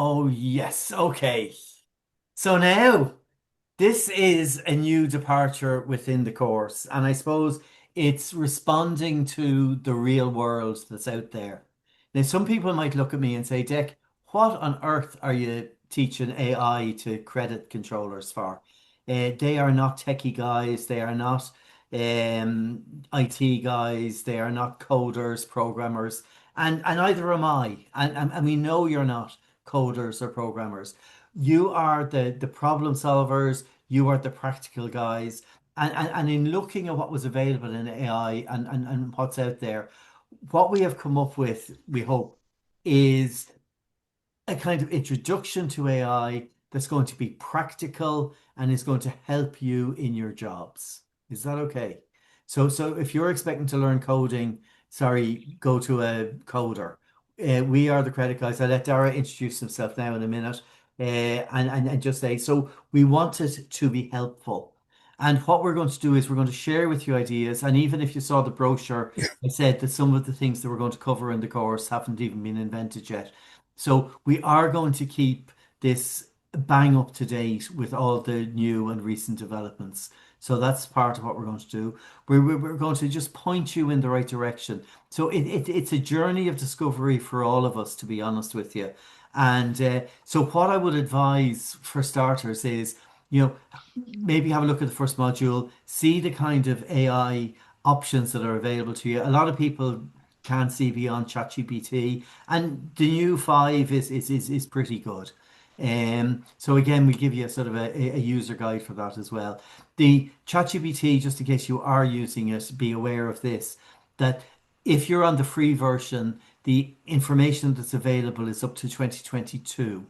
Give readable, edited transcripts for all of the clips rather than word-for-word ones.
Oh, yes. Okay. So now this is a new departure within the course, and I suppose it's responding to the real world that's out there. Now, some people might look at me and say, Dick, what on earth are you teaching AI to credit controllers for? They are not techie guys, they are not IT guys, they are not coders, programmers, and neither am I. And we know you're not coders or programmers. You are the problem solvers, you are the practical guys. And in looking at what was available in AI and what's out there, what we have come up with, we hope, is a kind of introduction to AI that's going to be practical and is going to help you in your jobs. Is that okay? So if you're expecting to learn coding, sorry, go to a coder. We are the credit guys. I'll let Dara introduce himself now in a minute, and just say, so we want it to be helpful. And what we're going to do is we're going to share with you ideas. And even if you saw the brochure, I said that some of the things that we're going to cover in the course haven't even been invented yet. So we are going to keep this bang up to date with all the new and recent developments. So that's part of what we're going to do. We're going to just point you in the right direction. So it's a journey of discovery for all of us, to be honest with you. And so what I would advise for starters is, you know, maybe have a look at the first module, see the kind of AI options that are available to you. A lot of people can't see beyond ChatGPT, and the new five is pretty good. So again, we give you a sort of a user guide for that as well. The ChatGPT, just in case you are using it, be aware of this, that if you're on the free version, the information that's available is up to 2022.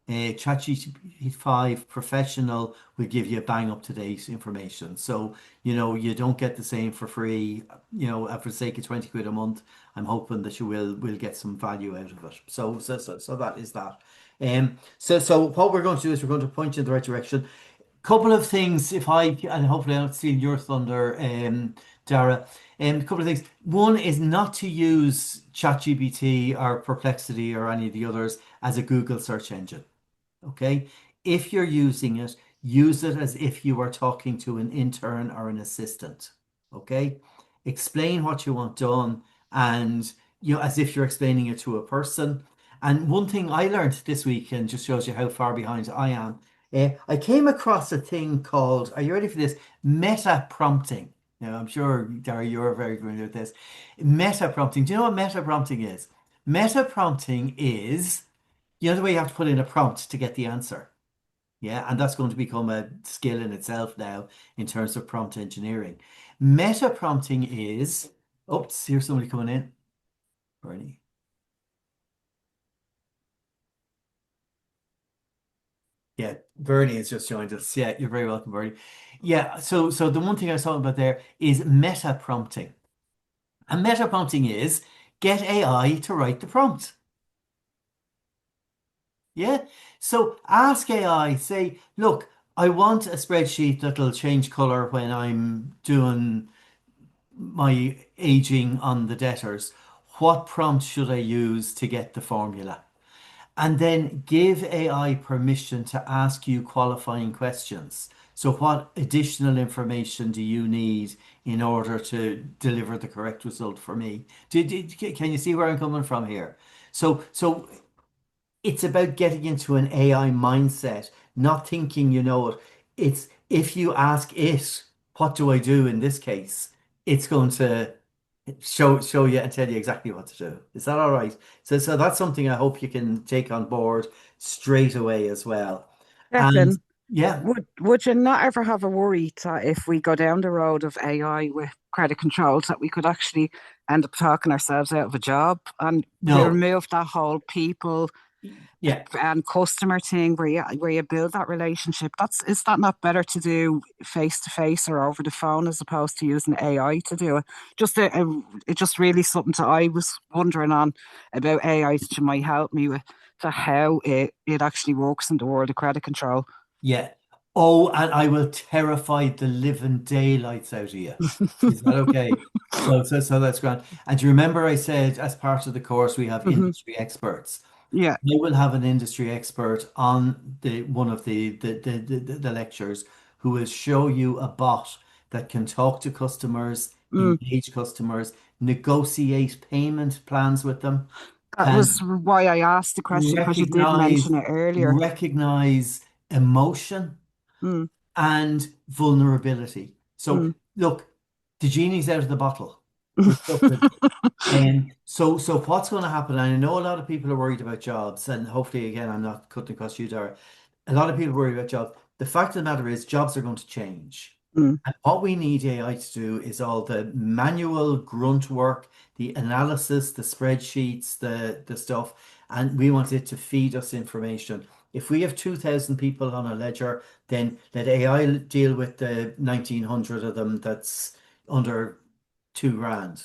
ChatGPT 5 Professional will give you bang up to date information. So, you don't get the same for free, for the sake of 20 quid a month. I'm hoping that you will get some value out of it. So that is that. So what we're going to do is we're going to point you in the right direction. Couple of things, if I, and hopefully I'm not stealing your thunder, Dara. A couple of things. One is not to use ChatGPT or Perplexity or any of the others as a Google search engine. Okay. If you're using it, use it as if you are talking to an intern or an assistant. Okay. Explain what you want done and, as if you're explaining it to a person. And one thing I learned this week, and just shows you how far behind I am, I came across a thing called, are you ready for this? Meta prompting. Now, I'm sure, Gary, you're very familiar with this. Meta prompting. Do you know what meta prompting is? Meta prompting is, the way you have to put in a prompt to get the answer. Yeah, and that's going to become a skill in itself now in terms of prompt engineering. Meta prompting is, oops, here's somebody coming in. Bernie. Yeah, Bernie has just joined us. Yeah, you're very welcome, Bernie. Yeah, so the one thing I was talking about there is meta prompting. And meta prompting is get AI to write the prompt. Yeah. So ask AI, say, look, I want a spreadsheet that'll change color when I'm doing my aging on the debtors. What prompt should I use to get the formula? And then give AI permission to ask you qualifying questions. So, what additional information do you need in order to deliver the correct result for me? Can you see where I'm coming from here? So it's about getting into an AI mindset, not thinking you know it. It's if you ask it, what do I do in this case? It's going to show you and tell you exactly what to do. Is that all right? So that's something I hope you can take on board straight away as well. And Declan, yeah, would you not ever have a worry that if we go down the road of AI with credit controls, that we could actually end up talking ourselves out of a job and no, remove that whole people yeah. and customer thing where you build that relationship? Is that not better to do face to face or over the phone as opposed to using AI to do it? It's just really something that I was wondering on about AI that you might help me with to how it actually works in the world of credit control. Yeah. Oh, and I will terrify the living daylights out of you. Is that okay? So that's grand. And do you remember I said as part of the course we have Hmm. industry experts? Yeah. I will have an industry expert on the one of the lectures who will show you a bot that can talk to customers, Mm. engage customers, negotiate payment plans with them, That was and why I asked the question because you did recognize mention it earlier. recognize emotion Mm. and vulnerability. So Mm. look, the genie's out of the bottle. We're stuck with it. And so what's going to happen? And I know a lot of people are worried about jobs, and hopefully, again, I'm not cutting across you, Dara. A lot of people worry about jobs. The fact of the matter is, jobs are going to change. Mm. And what we need AI to do is all the manual grunt work, the analysis, the spreadsheets, the stuff, and we want it to feed us information. If we have 2,000 people on a ledger, then let AI deal with the 1,900 of them that's under 2 grand.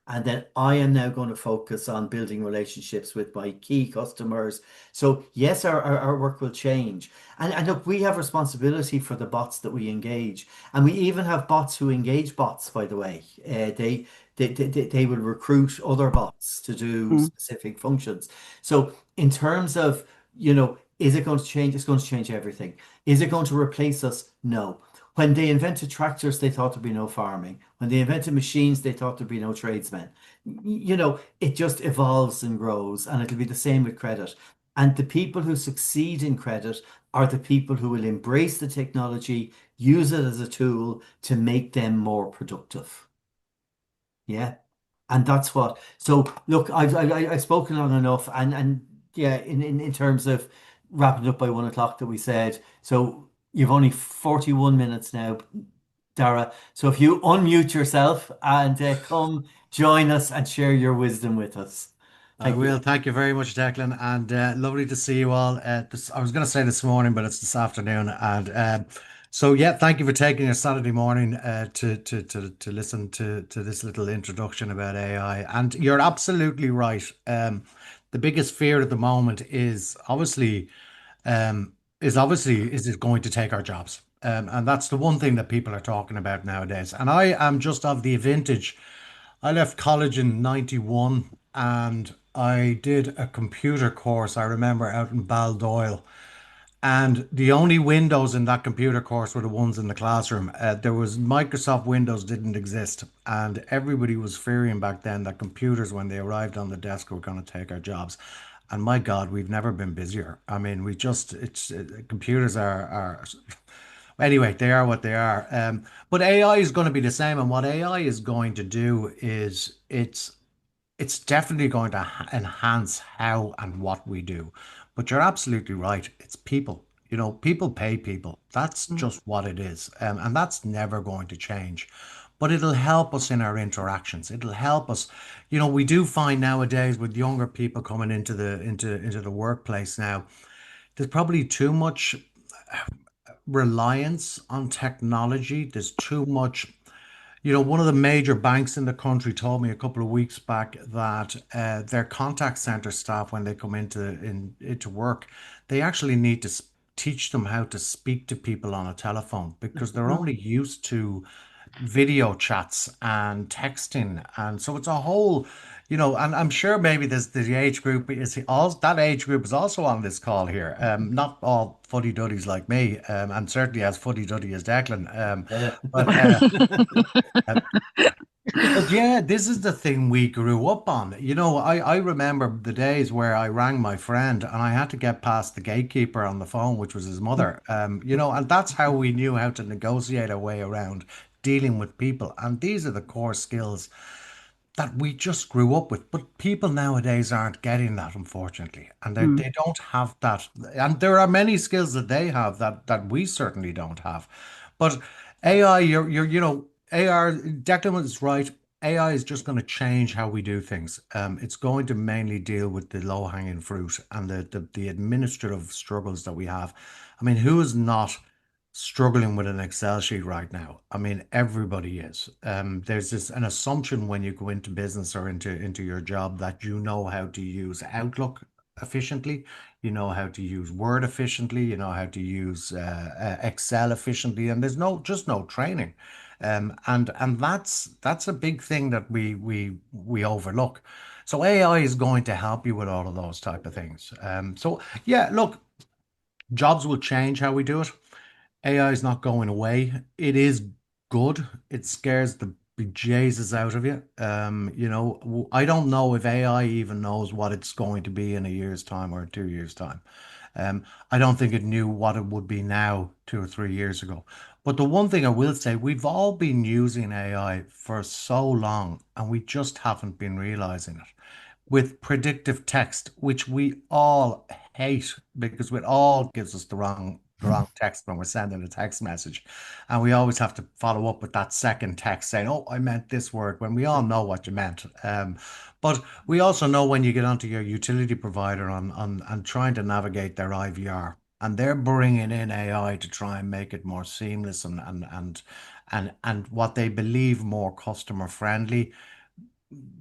And then I am now going to focus on building relationships with my key customers. So yes, our work will change. And look, we have responsibility for the bots that we engage. And we even have bots who engage bots, by the way. They will recruit other bots to do Mm. specific functions. So in terms of, is it going to change? It's going to change everything. Is it going to replace us? No. When they invented tractors, they thought there'd be no farming. When they invented machines, they thought there'd be no tradesmen. It just evolves and grows, and it'll be the same with credit. And the people who succeed in credit are the people who will embrace the technology, use it as a tool to make them more productive. Yeah. And that's what. So look, I've spoken on enough, and yeah, in terms of wrapping up by 1 o'clock that we said. So you've only 41 minutes now, Dara. So if you unmute yourself and come join us and share your wisdom with us. I Thank you. will. Thank you very much, Declan, and lovely to see you all. I was going to say this morning, but it's this afternoon. And so, yeah, thank you for taking your Saturday morning to listen to this little introduction about AI. And you're absolutely right. The biggest fear at the moment um, is it going to take our jobs? And that's the one thing that people are talking about nowadays. And I am just of the vintage. I left college in 91 and I did a computer course, I remember, out in Baldoyle. And the only windows in that computer course were the ones in the classroom. There was Microsoft Windows didn't exist, and everybody was fearing back then that computers, when they arrived on the desk, were going to take our jobs. And my God, we've never been busier. I mean, we just it's computers are anyway, they are what they are. But AI is going to be the same, and what AI is going to do is it's definitely going to enhance how and what we do. But you're absolutely right. It's people. You know, people pay people. That's Mm. just what it is. And that's never going to change. But it'll help us in our interactions. It'll help us. You know, we do find nowadays with younger people coming into the workplace now, there's probably too much reliance on technology. There's too much, one of the major banks in the country told me a couple of weeks back that their contact center staff, when they come into work, they actually need to teach them how to speak to people on a telephone because they're Mm. only used to video chats and texting, and so it's a whole, and I'm sure maybe this the age group is all that age group is also on this call here. Not all fuddy duddies like me, and certainly as fuddy duddy as Declan. Yeah. But uh, but yeah, this is the thing we grew up on. I remember the days where I rang my friend and I had to get past the gatekeeper on the phone, which was his mother. And that's how we knew how to negotiate our way around dealing with people. And these are the core skills that we just grew up with. But people nowadays aren't getting that, unfortunately, and Mm. they don't have that. And there are many skills that they have that we certainly don't have. But AI, AI. Declan was right. AI is just going to change how we do things. It's going to mainly deal with the low hanging fruit and the administrative struggles that we have. I mean, who is not struggling with an Excel sheet right now? I mean, everybody is. There's this an assumption when you go into business or into your job that you know how to use Outlook efficiently, you know how to use Word efficiently, you know how to use Excel efficiently, and there's no training. And that's a big thing that we overlook. So AI is going to help you with all of those type of things. So yeah, look, jobs will change how we do it. AI is not going away. It is good. It scares the bejesus out of you. I don't know if AI even knows what it's going to be in a year's time or 2 years' time. I don't think it knew what it would be now 2 or 3 years ago. But the one thing I will say, we've all been using AI for so long and we just haven't been realizing it with predictive text, which we all hate because it all gives us the wrong text when we're sending a text message. And we always have to follow up with that second text saying, "Oh, I meant this word," when we all know what you meant. But we also know when you get onto your utility provider on and trying to navigate their IVR, and they're bringing in AI to try and make it more seamless and what they believe more customer friendly.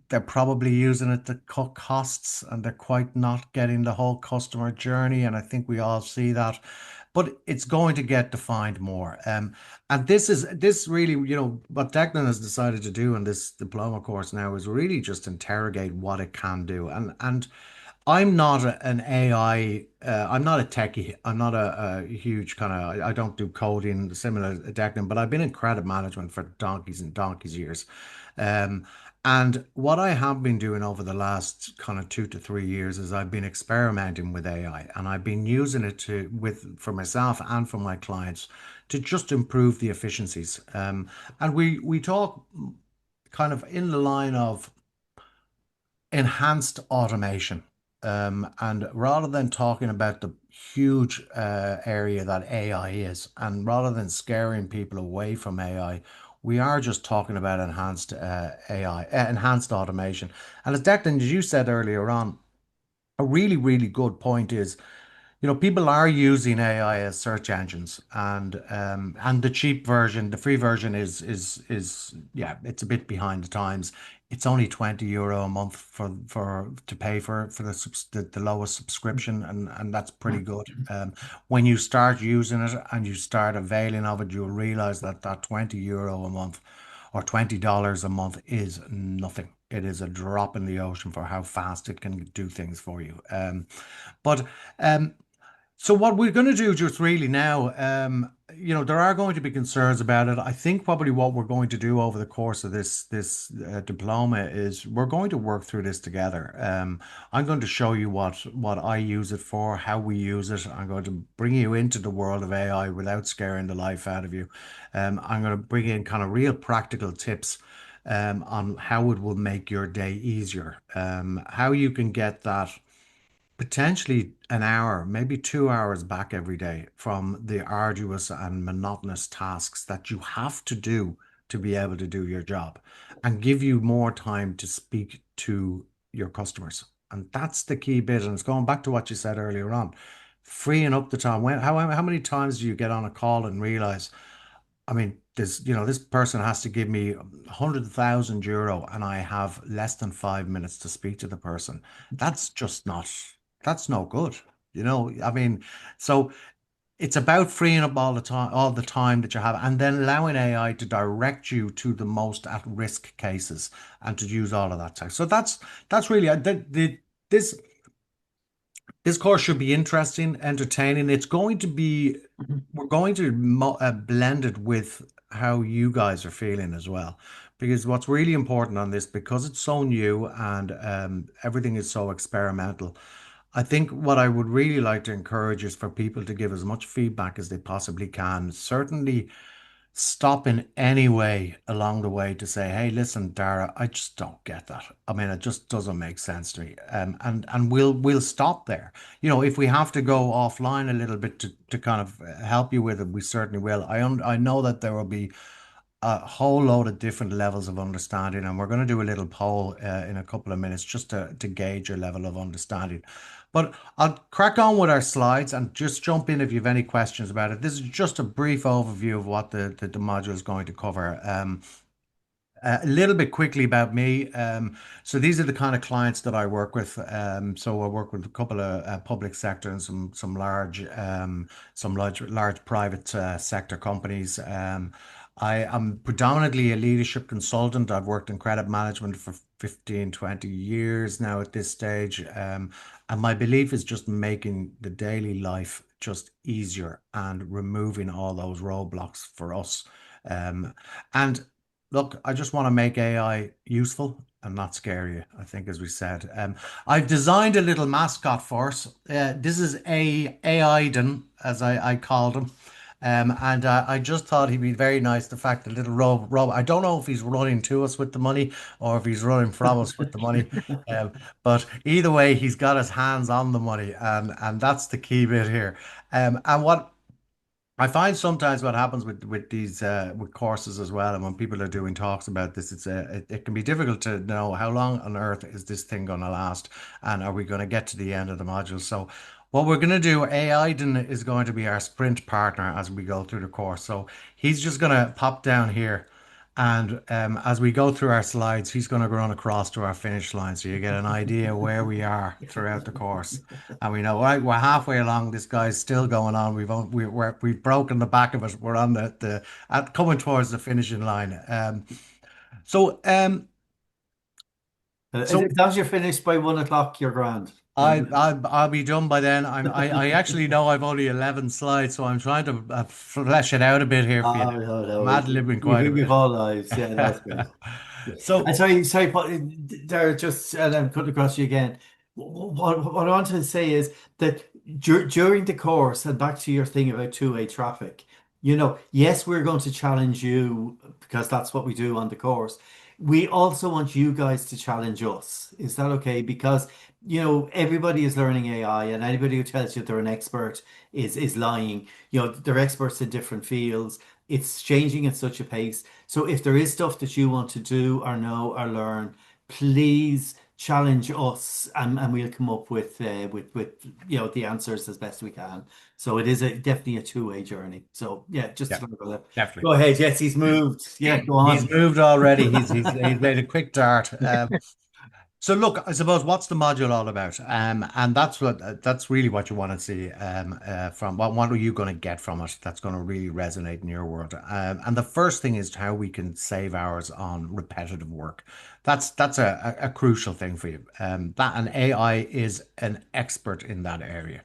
They're probably using it to cut costs and they're quite not getting the whole customer journey. And I think we all see that. But it's going to get defined more. And this really, what Declan has decided to do in this diploma course now is really just interrogate what it can do. And I'm not an AI, I'm not a techie. I'm not a huge kind of, I don't do coding similar to Declan, but I've been in credit management for donkeys and donkeys years. Um, and what I have been doing over the last kind of 2 to 3 years is I've been experimenting with AI and I've been using it for myself and for my clients to just improve the efficiencies. And we talk kind of in the line of enhanced automation. And rather than talking about the huge area that AI is, and rather than scaring people away from AI, we are just talking about enhanced AI, enhanced automation. And as Declan, as you said earlier on, a really, really good point is people are using AI as search engines, and the cheap version, the free version is yeah, it's a bit behind the times. It's only €20 a month for to pay for the lowest subscription, and that's pretty good. When you start using it and you start availing of it, you'll realize that that €20 a month or $20 a month is nothing. It is a drop in the ocean for how fast it can do things for you. But um, so what we're going to do just really now, there are going to be concerns about it. I think probably what we're going to do over the course of this diploma is we're going to work through this together. I'm going to show you what I use it for, how we use it. I'm going to bring you into the world of AI without scaring the life out of you. I'm going to bring in kind of real practical tips. On how it will make your day easier, how you can get that potentially an hour, maybe 2 hours back every day from the arduous and monotonous tasks that you have to do to be able to do your job and give you more time to speak to your customers. And that's the key bit. And it's going back to what you said earlier on, freeing up the time. How many times do you get on a call and realize, I mean, this person has to give me 100,000 euro and I have less than 5 minutes to speak to the person. That's just not, that's no good. I mean, so it's about freeing up all the time that you have, and then allowing AI to direct you to the most at risk cases and to use all of that time. So that's really this this course should be interesting, entertaining. We're going to blend it with how you guys are feeling as well. Because what's really important on this, because it's so new and everything is so experimental, I think what I would really like to encourage is for people to give as much feedback as they possibly can. Certainly stop in any way along the way to say, "Hey, listen, Dara, I just don't get that. I mean, it just doesn't make sense to me." And we'll stop there. If we have to go offline a little bit to kind of help you with it, we certainly will. I know that there will be a whole load of different levels of understanding, and we're going to do a little poll in a couple of minutes just to gauge your level of understanding. But I'll crack on with our slides and just jump in if you have any questions about it. This is just a brief overview of what the module is going to cover. A little bit quickly about me. So these are the kind of clients that I work with. So I work with a couple of public sector and some large private sector companies. I am predominantly a leadership consultant. I've worked in credit management for 15, 20 years now at this stage. And my belief is just making the daily life just easier and removing all those roadblocks for us. And look, I just want to make AI useful and not scare you, I think, as we said. I've designed a little mascot for us. This is a Aiden, as I called him. And I just thought he'd be very nice. The fact that little Rob, I don't know if he's running to us with the money or if he's running from us with the money. Um, but either way, he's got his hands on the money, and that's the key bit here. And what I find sometimes what happens with these with courses as well, and when people are doing talks about this, it can be difficult to know how long on earth is this thing going to last, and are we going to get to the end of the module? So, what we're going to do, Aiden is going to be our sprint partner as we go through the course. So he's just going to pop down here, and as we go through our slides, he's going to run across to our finish line, so you get an idea where we are throughout the course. And we know, right, we're halfway along. This guy's still going on. We've broken the back of it. We're on coming towards the finishing line. So um, As so long as you're finished by 1 o'clock, you're grand. I'll be done by then. I actually know I've only 11 slides, so I'm trying to flesh it out a bit here for you. Oh, no, no, I'm ad-libbing quite a we've bit. all lives. Yeah, no, that's great. And So sorry, Paul, there, just, and I'm cutting across you again. What I wanted to say is that during the course, and back to your thing about two-way traffic, yes, we're going to challenge you because that's what we do on the course. We also want you guys to challenge us. Is that okay? Because, everybody is learning AI, and anybody who tells you they're an expert is lying. They're experts in different fields. It's changing at such a pace. So if there is stuff that you want to do or know or learn, please challenge us, and we'll come up with the answers as best we can. So it is definitely a two-way journey. So yeah, just yeah, to go there. definitely. Go ahead. Yes, he's moved. Yeah, go He's on. moved already. He's made a quick dart. So look, I suppose what's the module all about? And that's really what you want to see from what are you going to get from it that's going to really resonate in your world. And the first thing is how we can save hours on repetitive work. That's a crucial thing for you. That and AI is an expert in that area.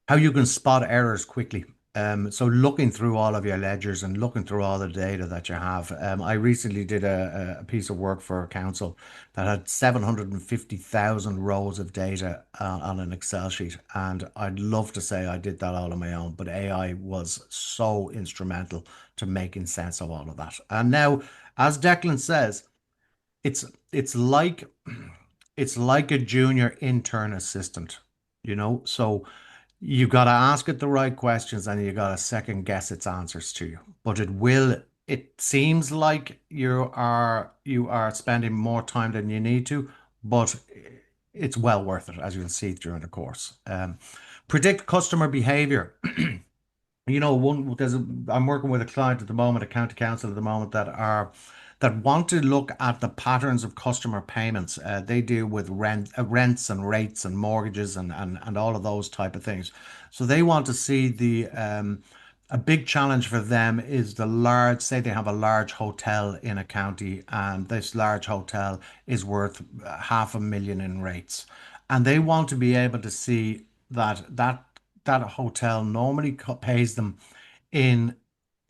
How you can spot errors quickly. So looking through all of your ledgers and looking through all the data that you have. I recently did a piece of work for a council that had 750,000 rows of data on an Excel sheet. And I'd love to say I did that all on my own, but AI was so instrumental to making sense of all of that. And now, as Declan says, it's it's like it's like a junior intern assistant, so you got to ask it the right questions and you got to second guess its answers to you. But it seems like you are spending more time than you need to, but it's well worth it, as you'll see during the course. Predict customer behavior. I'm working with a client at the moment, a county council at the moment that want to look at the patterns of customer payments. They deal with rents and rates and mortgages and all of those type of things. So they want to see a big challenge for them is say they have a large hotel in a county and this large hotel is worth 500,000 in rates. And they want to be able to see that hotel normally pays them in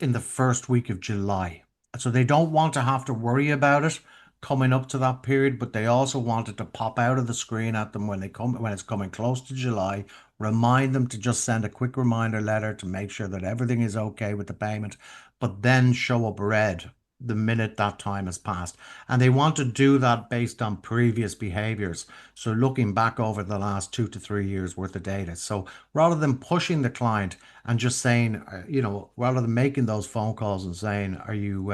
in the first week of July. So they don't want to have to worry about it coming up to that period, but they also want it to pop out of the screen at them when it's coming close to July, remind them to just send a quick reminder letter to make sure that everything is okay with the payment, but then show up red the minute that time has passed. And they want to do that based on previous behaviors. So looking back over the last 2 to 3 years worth of data. So rather than pushing the client and just saying, rather than making those phone calls and saying, are you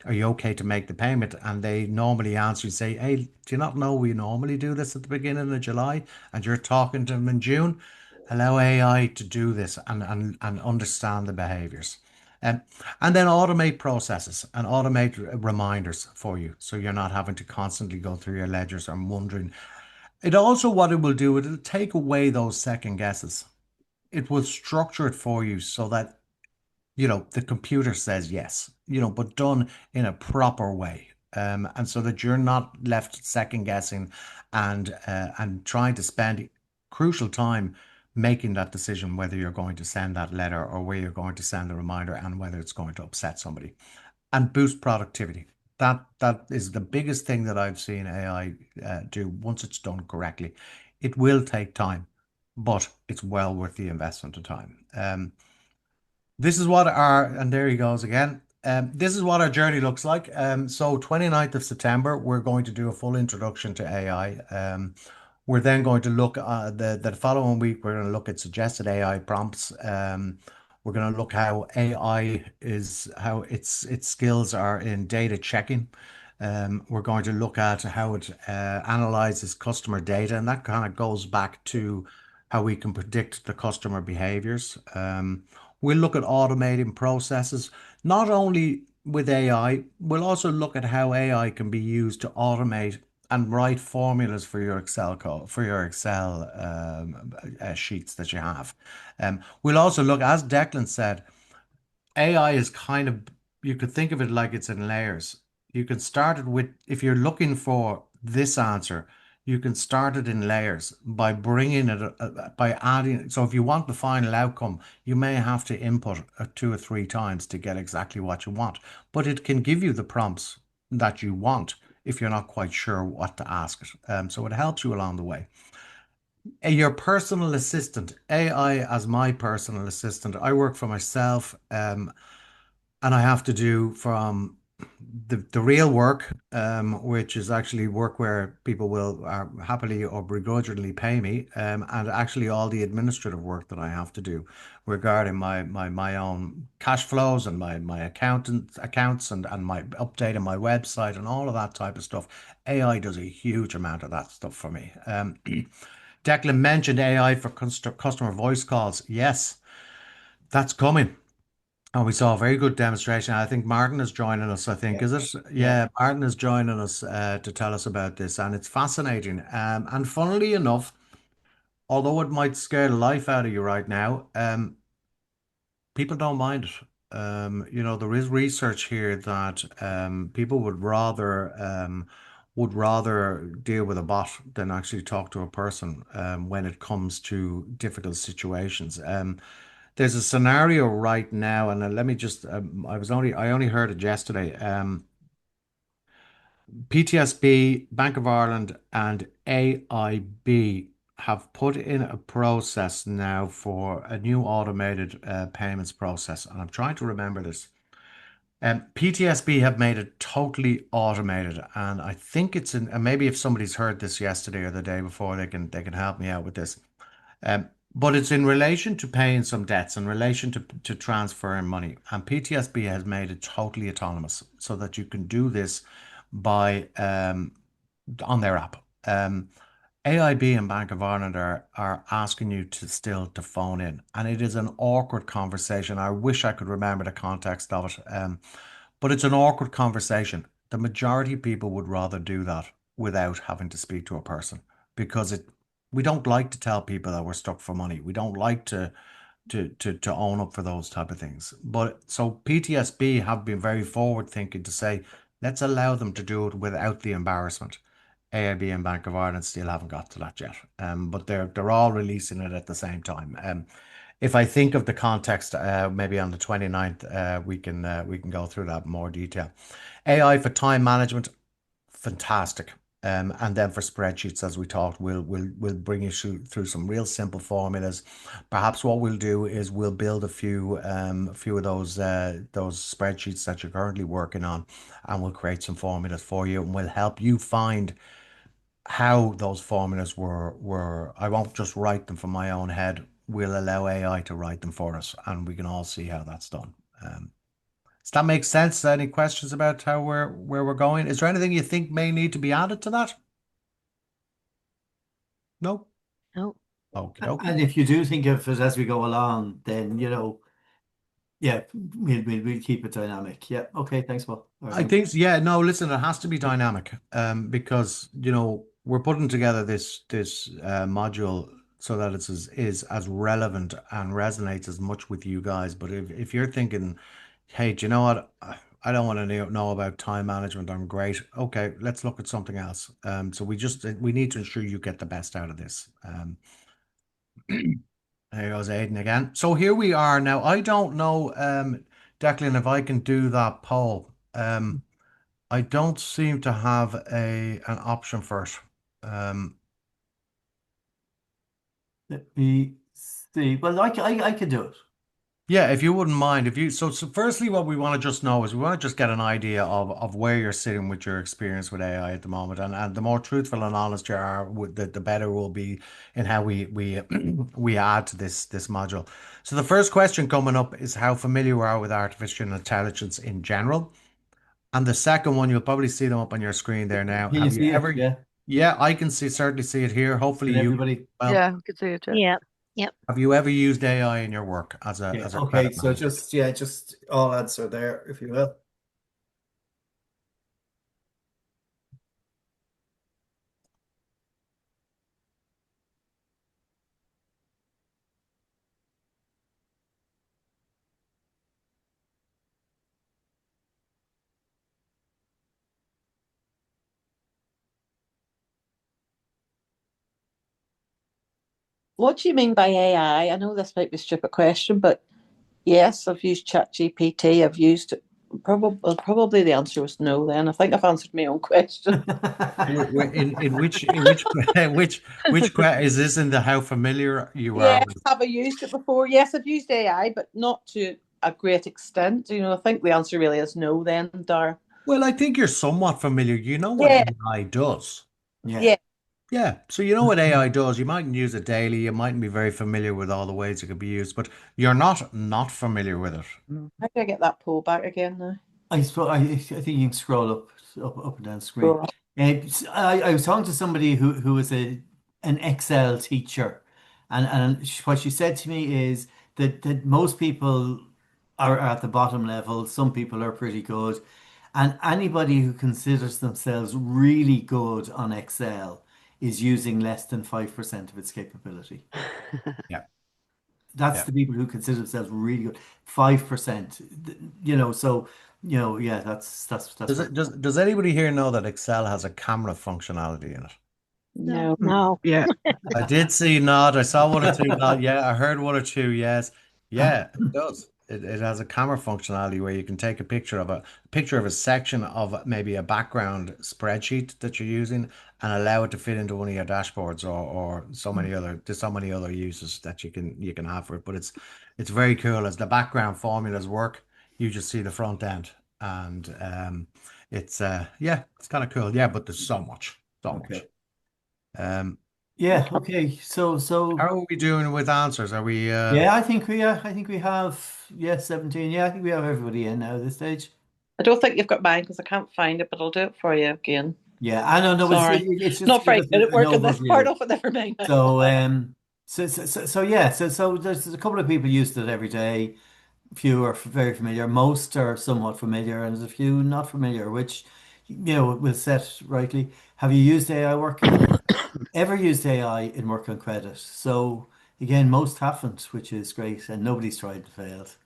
okay to make the payment? And they normally answer and say, hey, do you not know we normally do this at the beginning of July? And you're talking to them in June. Allow AI to do this and understand the behaviors. Um, and then automate processes and automate reminders for you. So you're not having to constantly go through your ledgers and wondering. It also, what it will do, it'll take away those second guesses. It will structure it for you so that the computer says yes, but done in a proper way. And so that you're not left second guessing and trying to spend crucial time making that decision whether you're going to send that letter or where you're going to send the reminder and whether it's going to upset somebody and boost productivity. That is the biggest thing that I've seen AI do once it's done correctly. It will take time, but it's well worth the investment of time. This is what our, and there he goes again. This is what our journey looks like. So 29th of September, we're going to do a full introduction to AI. We're then going to look the following week, we're going to look at suggested AI prompts. We're going to look how AI is, how its skills are in data checking. We're going to look at how it analyzes customer data, and that kind of goes back to how we can predict the customer behaviors. We'll look at automating processes, not only with AI, we'll also look at how AI can be used to automate and write formulas for your Excel code, for your Excel sheets that you have. We'll also look, as Declan said, AI is kind of, you could think of it like it's in layers. You can start it with, if you're looking for this answer, you can start it in layers by bringing it, by adding. So if you want the final outcome, you may have to input two or three times to get exactly what you want. But it can give you the prompts that you want if you're not quite sure what to ask it. So it helps you along the way. Your personal assistant, AI as my personal assistant. I work for myself. And I have to do from the real work, which is actually work where people will happily or begrudgingly pay me, and actually all the administrative work that I have to do regarding my own cash flows and my accounts and my updating my website and all of that type of stuff. AI does a huge amount of that stuff for me. Declan mentioned AI for customer voice calls. Yes, that's coming. Oh, we saw a very good demonstration. I think Martin is joining us, I think, Yeah. is it? Yeah. Yeah, Martin is joining us to tell us about this, and it's fascinating. And funnily enough, although it might scare the life out of you right now, people don't mind it. There is research here that people would rather deal with a bot than actually talk to a person when it comes to difficult situations. There's a scenario right now, and let me just I only heard it yesterday. PTSB, Bank of Ireland, and AIB have put in a process now for a new automated payments process, and I'm trying to remember this. PTSB have made it totally automated, and I think it's in. And maybe if somebody's heard this yesterday or the day before, they can help me out with this. But it's in relation to paying some debts, in relation to transferring money. And PTSB has made it totally autonomous so that you can do this by on their app. AIB and Bank of Ireland are asking you to still to phone in, and it is an awkward conversation. I wish I could remember the context of it, but it's an awkward conversation. The majority of people would rather do that without having to speak to a person because we don't like to tell people that we're stuck for money. We don't like to own up for those type of things. But so PTSB have been very forward thinking to say, let's allow them to do it without the embarrassment. AIB and Bank of Ireland still haven't got to that yet. But they're all releasing it at the same time. If I think of the context, maybe on the 29th, we can go through that in more detail. AI for time management, fantastic. And then for spreadsheets, as we talked, we'll bring you through some real simple formulas. Perhaps what we'll do is we'll build a few of those spreadsheets that you're currently working on, and we'll create some formulas for you, and we'll help you find how those formulas were. I won't just write them from my own head. We'll allow AI to write them for us, and we can all see how that's done. Does that make sense? Any questions about how where we're going? Is there anything you think may need to be added to that? No? No. Okay, okay. And if you do think of it as we go along, then yeah, we'll keep it dynamic. Yeah. Okay. Thanks, Paul. All right, I thanks. think, yeah, no, listen, it has to be dynamic, because, we're putting together this module so that is as relevant and resonates as much with you guys. But if you're thinking, hey, do you know what? I don't want to know about time management. I'm great. Okay, let's look at something else. So we need to ensure you get the best out of this. There goes Aiden again. So here we are now. I don't know, Declan, if I can do that poll. I don't seem to have a an option for it. Um, Let me see. Well, I can do it. Yeah, if you wouldn't mind, if you so firstly, what we want to just know is we want to just get an idea of where you're sitting with your experience with AI at the moment, and the more truthful and honest you are, with the better we'll be in how we we add to this module. So the first question coming up is how familiar you are with artificial intelligence in general, and the second one you'll probably see them up on your screen there now. Can you Have you see it? ever? Yeah. Yeah, I can certainly see it here. Hopefully Can you. everybody? Well, Yeah, we could see it. Yeah. Yeah. Yep. have you ever used AI in your work as a Yeah. Okay. credit So manager? just yeah, just all answer there, if you will. What do you mean by AI? I know this might be a stupid question, but yes, I've used ChatGPT. I've used it. Probably the answer was no. Then I think I've answered my own question. In which is this in the how familiar you are Yes, with? have I used it before? Yes, I've used AI, but not to a great extent. I think the answer really is no. Then, Dar. Well, I think you're somewhat familiar. You know what Yeah, AI does. Yeah. yeah. Yeah, so you know what AI does. You mightn't use it daily. You mightn't be very familiar with all the ways it could be used, but you're not familiar with it. How do I get that pull back again now? I think you can scroll up and down the screen. Right. I was talking to somebody who was an Excel teacher, and what she said to me is that most people are at the bottom level. Some people are pretty good, and anybody who considers themselves really good on Excel is using less than 5% of its capability. Yeah, That's yeah. the people who consider themselves really good. 5%. So yeah, that's Does what. it does anybody here know that Excel has a camera functionality in it? No. Mm, No. yeah. I did see nod. I saw one or two nod. Yeah, I heard one or two. Yes, yeah, it does. It has a camera functionality where you can take a picture of a section of maybe a background spreadsheet that you're using and allow it to fit into one of your dashboards or there's so many other uses that you can have for it. But it's very cool as the background formulas work. You just see the front end and it's kind of cool. Yeah, but there's so much. Okay. Um, Yeah, okay. So how are we doing with answers? Are we yeah, I think we have, yeah, 17. Yeah, I think we have everybody in now at this stage. I don't think you've got mine because I can't find it, but I'll do it for you again. Yeah, I don't know. Sorry. It's just to Not give very us good at an working this part overview. of it. Never mind. So yeah, so there's a couple of people used it every day. Few are very familiar. Most are somewhat familiar, and there's a few not familiar, which will set rightly. Have you used AI working? Ever used AI in work on credit? So again, most haven't, which is great, and nobody's tried and failed.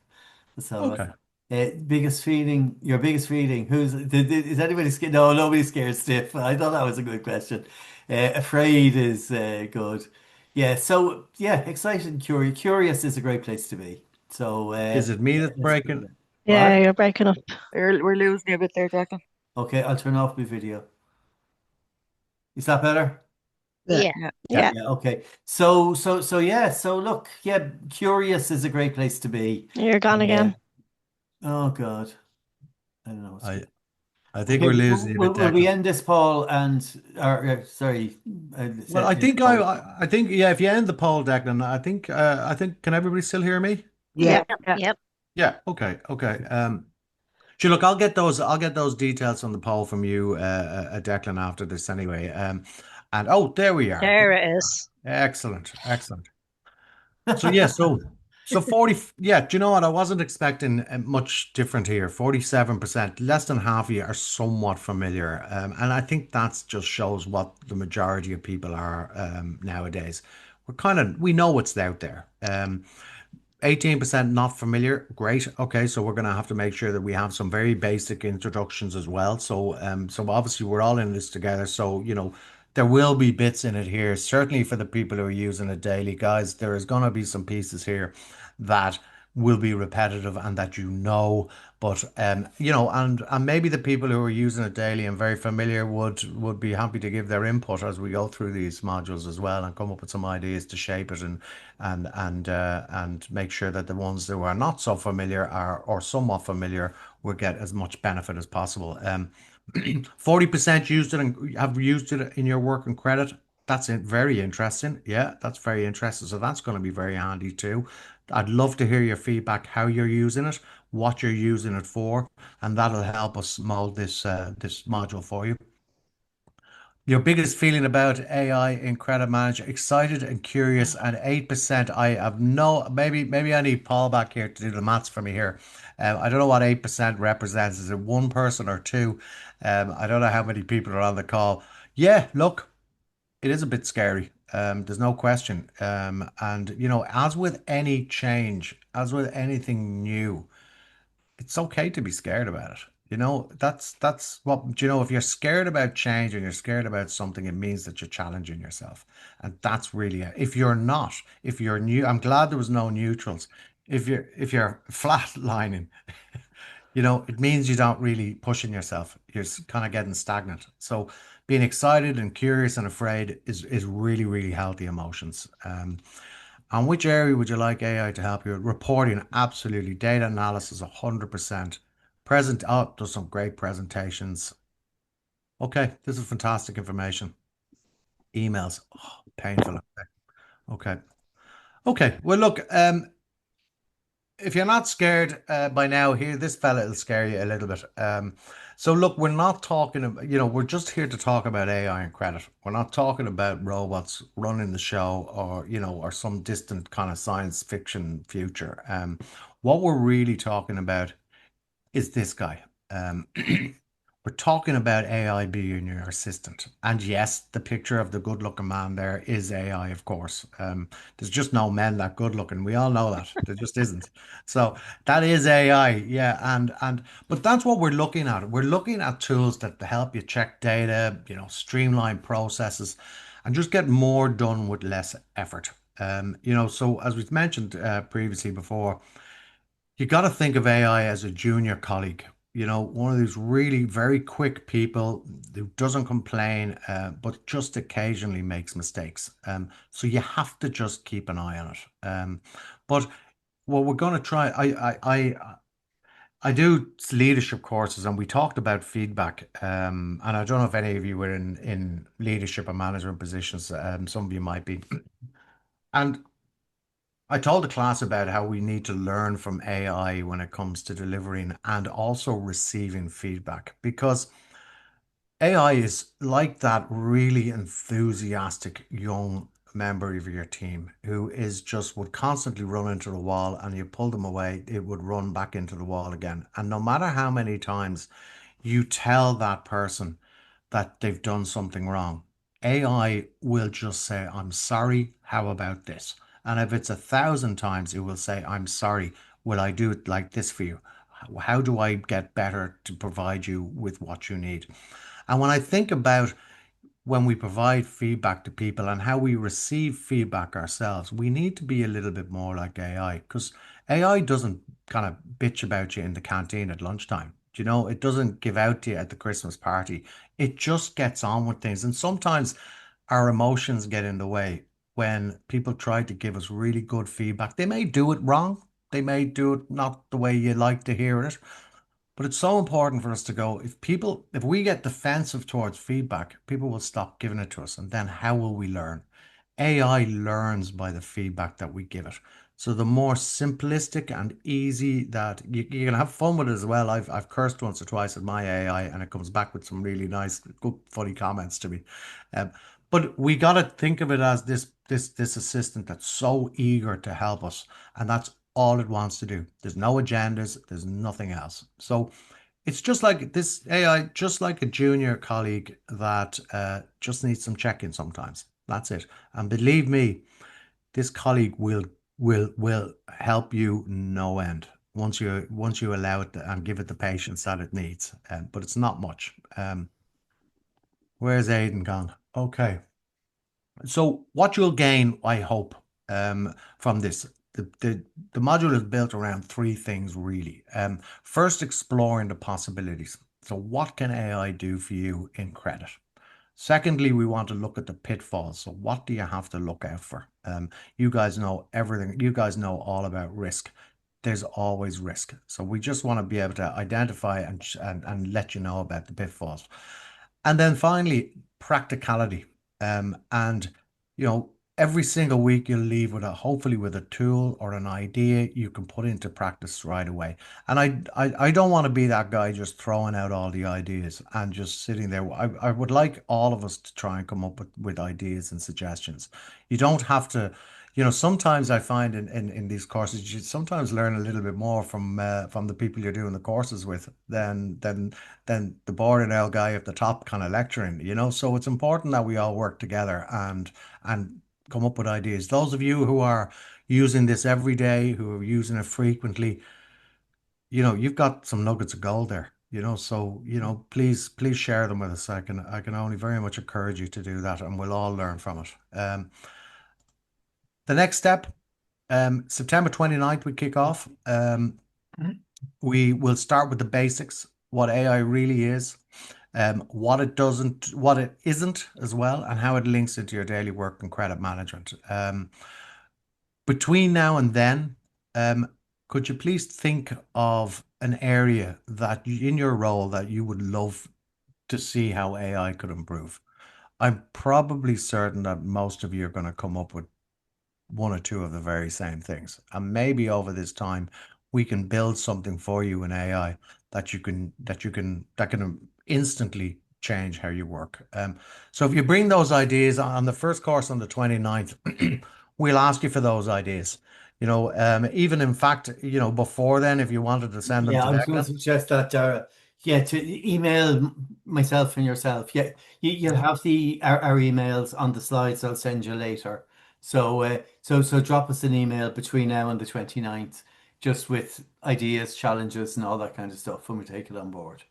So okay? your biggest feeling, is anybody scared? No, nobody's scared stiff. I thought that was a good question. Afraid is good. Yeah, so yeah, excited and curious. Curious is a great place to be. So Is it me yeah, that's let's go breaking? there. Yeah, What? you're breaking up. We're losing you a bit there, Declan. Okay, I'll turn off my video. Is that better? Yeah. Yeah. Yeah. Yeah. Yeah. Yeah, okay. So yeah, so look, yeah, curious is a great place to be. You're gone Yeah. again. Oh God. I don't know what's I going. I think Okay, we're losing you a bit, will we Declan. end this, Paul? And sorry, Well, I think Paul. I think yeah. If you end the poll, Declan, I think can everybody still hear me? Yeah. Yep. Yeah. Yep. Yeah. Okay. Okay. Sure. Look, I'll get those details on the poll from you, Declan, after this anyway. And oh, there we are. There it is. Excellent. Excellent. So yeah, so 40, yeah, do you know what? I wasn't expecting much different here. 47%, less than half of you are somewhat familiar. And I think that's just shows what the majority of people are nowadays. We know it's out there. 18% not familiar. Great. Okay, so we're going to have to make sure that we have some very basic introductions as well. So obviously we're all in this together. So, there will be bits in it here. Certainly for the people who are using it daily, guys, there is going to be some pieces here that will be repetitive and that but and maybe the people who are using it daily and very familiar would be happy to give their input as we go through these modules as well and come up with some ideas to shape it and make sure that the ones who are not so familiar are or somewhat familiar will get as much benefit as possible. 40% used it and have used it in your work and credit. That's it. Very interesting. Yeah, that's very interesting. So that's going to be very handy too. I'd love to hear your feedback, how you're using it, what you're using it for, and that'll help us mold this module for you. Your biggest feeling about AI in credit manager? Excited and curious, and 8%. I have no, maybe I need Paul back here to do the maths for me here. I don't know what 8% represents. Is it one person or two? I don't know how many people are on the call. Yeah, look, it is a bit scary. There's no question. And as with any change, as with anything new, it's okay to be scared about it. That's what, if you're scared about change and you're scared about something, it means that you're challenging yourself. And that's really it. If you're not, if you're new, I'm glad there was no neutrals. If you're flatlining, it means you don't really pushing yourself. You're kind of getting stagnant. So being excited and curious and afraid is really, really healthy emotions. And which area would you like AI to help you with? Reporting, absolutely. Data analysis, 100%. Does some great presentations. Okay, this is fantastic information. Emails, painful. Okay. Okay. Well, look, if you're not scared by now, here, this fella will scare you a little bit. So look, we're not talking about, we're just here to talk about AI and credit. We're not talking about robots running the show or some distant kind of science fiction future. What we're really talking about is this guy. We're talking about AI being your assistant. And yes, the picture of the good looking man there is AI, of course. There's just no men that good looking. We all know that. There just isn't. So that is AI. Yeah. But that's what we're looking at. We're looking at tools that help you check data, streamline processes and just get more done with less effort. So as we've mentioned previously before, you got to think of AI as a junior colleague. One of these really very quick people who doesn't complain, but just occasionally makes mistakes. So you have to just keep an eye on it. But what we're going to try, I do leadership courses, and we talked about feedback. And I don't know if any of you were in leadership or management positions. Some of you might be. And I told the class about how we need to learn from AI when it comes to delivering and also receiving feedback because AI is like that really enthusiastic young member of your team who is just would constantly run into the wall and you pull them away, it would run back into the wall again. And no matter how many times you tell that person that they've done something wrong, AI will just say, I'm sorry, how about this? And if it's 1,000 times, it will say, I'm sorry, will I do it like this for you? How do I get better to provide you with what you need? And when I think about when we provide feedback to people and how we receive feedback ourselves, we need to be a little bit more like AI because AI doesn't kind of bitch about you in the canteen at lunchtime. It doesn't give out to you at the Christmas party. It just gets on with things. And sometimes our emotions get in the way when people try to give us really good feedback. They may do it wrong. They may do it not the way you like to hear it. But it's so important for us to go, if we get defensive towards feedback, people will stop giving it to us. And then how will we learn? AI learns by the feedback that we give it. So the more simplistic and easy that you can have fun with it as well. I've cursed once or twice at my AI and it comes back with some really nice, good, funny comments to me. Um, but we got to think of it as this assistant that's so eager to help us, and that's all it wants to do. There's no agendas, there's nothing else. So it's just like this AI, just like a junior colleague that just needs some check-in sometimes. That's it. And believe me, this colleague will help you no end once you allow it and give it the patience that it needs. But it's not much. Where's Aidan gone? Okay. So what you'll gain, I hope, from this, the module is built around three things really. First, exploring the possibilities. So what can AI do for you in credit? Secondly, we want to look at the pitfalls. So what do you have to look out for? You guys know everything. You guys know all about risk. There's always risk. So we just want to be able to identify and let you know about the pitfalls. And then finally, practicality. And every single week you'll leave with hopefully with a tool or an idea you can put into practice right away. And I don't want to be that guy just throwing out all the ideas and just sitting there. I would like all of us to try and come up with ideas and suggestions. You don't have to, sometimes I find in these courses, you sometimes learn a little bit more from the people you're doing the courses with than the boring old guy at the top kind of lecturing. So it's important that we all work together and come up with ideas. Those of you who are using this every day, who are using it frequently, you've got some nuggets of gold there. So please share them with us. I can only very much encourage you to do that, and we'll all learn from it. The next step, September 29th, we kick off. We will start with the basics, what AI really is, what it doesn't, what it isn't as well, and how it links into your daily work and credit management. Between now and then, could you please think of an area that in your role that you would love to see how AI could improve? I'm probably certain that most of you are going to come up with one or two of the very same things. And maybe over this time, we can build something for you in AI that can instantly change how you work. So if you bring those ideas on the first course on the 29th, we'll ask you for those ideas. Even in fact, before then, if you wanted to send them Yeah, to I was going to Declan, suggest that, Dara. Yeah, to email myself and yourself. Yeah, you'll have our emails on the slides I'll send you later. So drop us an email between now and the 29th, just with ideas, challenges, and all that kind of stuff, and we take it on board.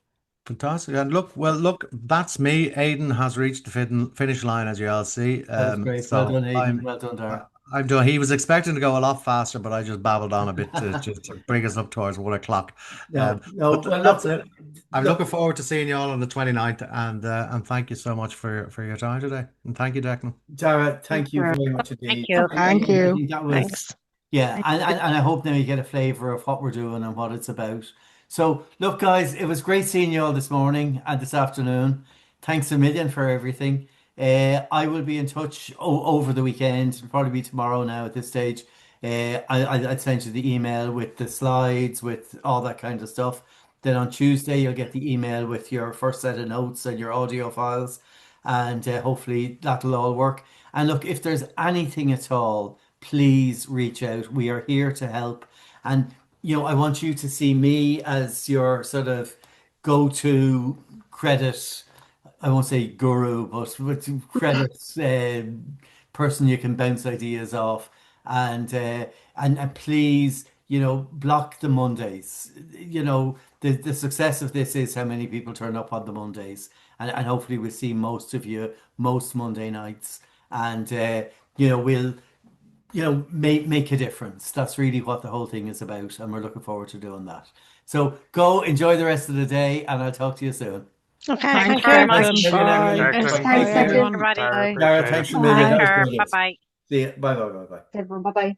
fantastic. And look, that's me. Aidan has reached the finish line, as you all see. That was great. Well So done, Aidan. Well done, Dara. I'm doing. He was expecting to go a lot faster, but I just babbled on a bit to just to bring us up towards 1 o'clock. No, no. But Well, that's look, it. I'm looking forward to seeing you all on the 29th, and thank you so much for your time today. And thank you, Declan. Dara, Thank thank you you. very much Thank indeed. you. Thank I you. think that was, Thanks. yeah, and I hope now you get a flavor of what we're doing and what it's about. So, look, guys, it was great seeing you all this morning and this afternoon. Thanks a million for everything. I will be in touch over the weekend. It'll probably be tomorrow now at this stage. I'd send you the email with the slides, with all that kind of stuff. Then on Tuesday, you'll get the email with your first set of notes and your audio files, and hopefully that'll all work. And look, if there's anything at all, please reach out. We are here to help. And, I want you to see me as your sort of go-to credit, I won't say guru, but with credit person you can bounce ideas off. And please, block the Mondays. The success of this is how many people turn up on the Mondays. And hopefully we'll see most of you most Monday nights. And we'll make a difference. That's really what the whole thing is about, and we're looking forward to doing that. So go enjoy the rest of the day, and I'll talk to you soon. Okay, Thank thanks you, very Thanks much. a million, everyone. Bye. Excellent. Right, Bye, take Thank care. you. everyone. Everybody. I Bye. Dara, appreciate it. thanks a million. That was Take care. brilliant. Bye-bye. See you. Bye, bye, bye, bye. Everyone, bye bye.